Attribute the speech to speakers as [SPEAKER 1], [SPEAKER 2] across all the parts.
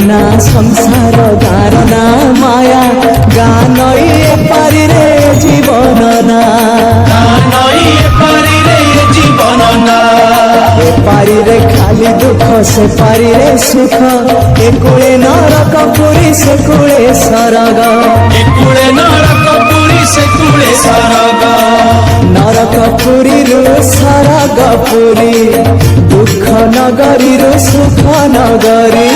[SPEAKER 1] ना संसार गारना माया गान पारी रे जीवन ना पारी रे खाली दुख से पारी रे सुख एकुळे नरक पुरी से कुळे सरग नरक पुरी रु सरग पुरी दुख नगरी रु सुख नगरी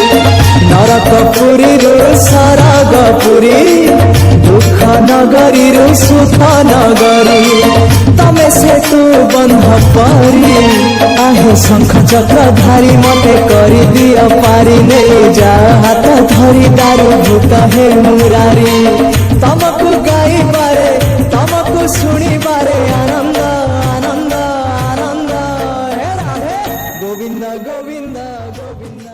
[SPEAKER 1] नरक पुरी रु सरग पुरी दुख नगरी रु सुख नगरी तमे से तू बंध परी आहे शंख चक्र धारी मते करी दिया पारी ने जा हाथ धरी दारू भूत हे मुरारी तमको गाई बारे तमको सुनी बारे आनंद आनंद आनंद हे राधे गोविंद गोविंद गोविंद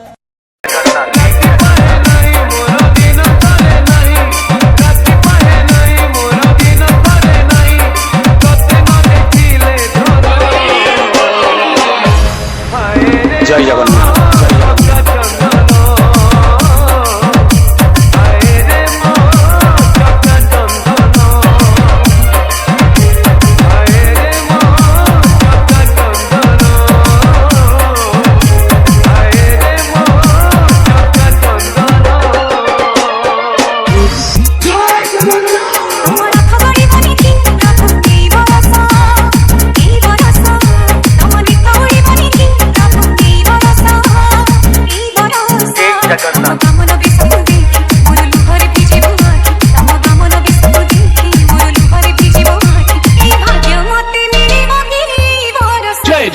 [SPEAKER 2] जय जगन्नाथ।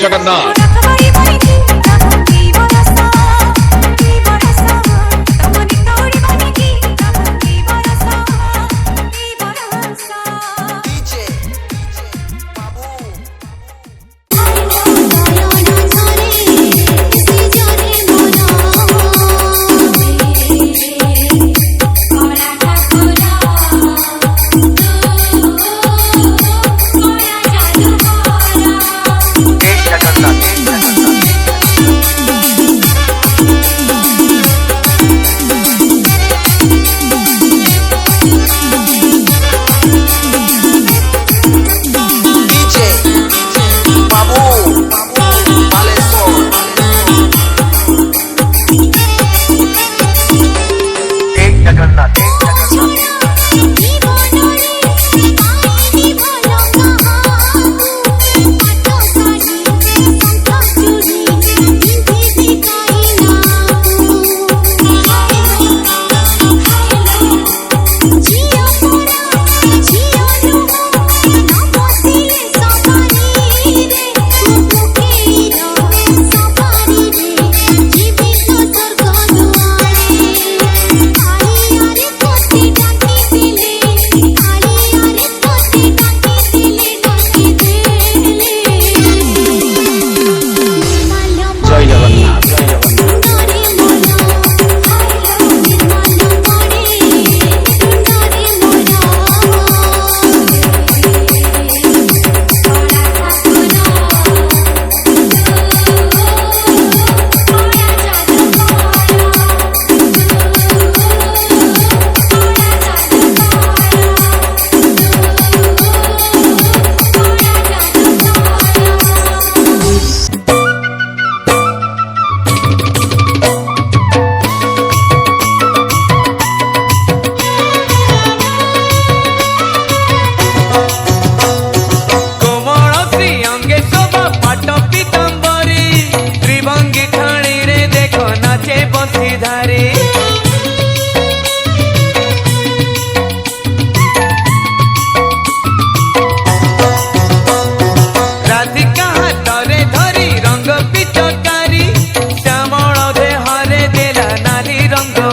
[SPEAKER 3] जगन्नाथ।
[SPEAKER 1] रंग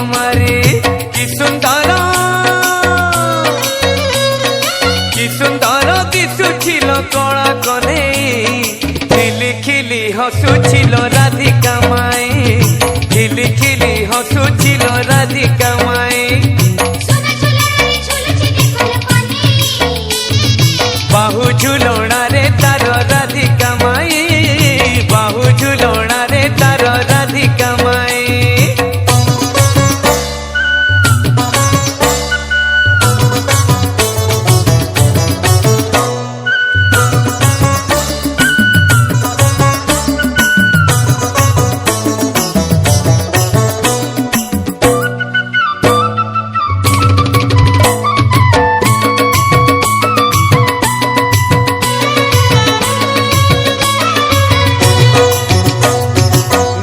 [SPEAKER 3] ঝিলি হসুছিল রাধিকা মাই বাহু ঝুলଣାରେ ତାର ରାଧିକା ମାଇ ବାହୁ ଝୁଲଣାରେ ତାର ରାଧିକା ମାଇ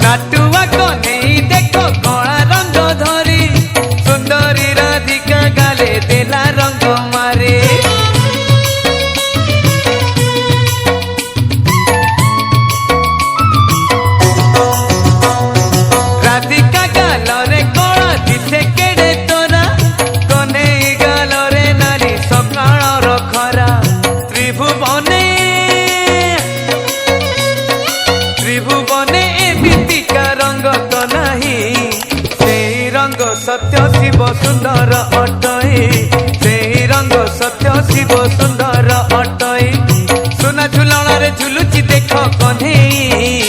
[SPEAKER 3] नाटुआ कन्हई देख कला रंग धरी सुंदरी राधिका गाले देला रंग मारे राधिका गालरे कला दिसे केड़े तोरा कन्हई गालरे नारी सकाळर खरा त्रिभुवने त्रिभुवने एमितिका रंग तो नाही सेही रंग सत्य शिव सुंदर अटई सेही रंग सत्य शिव सुंदर अटई सुना झुलणारे झुलुची देख कन्हई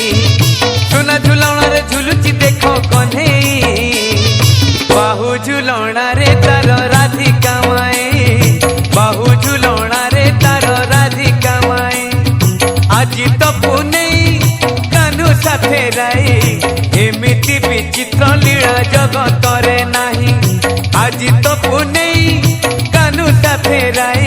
[SPEAKER 3] सुना झुलणारे झुलुची देख कन्हई बाहु झुलणारे तार राधिका माई बाहु झुलणारे तार राधिका माई আজি তো পুনেই কানু সাথে রাই এমিতি বিচিত্র লীলা জগতরে নাহি আজি তো পুনেই কানু সাথে রাই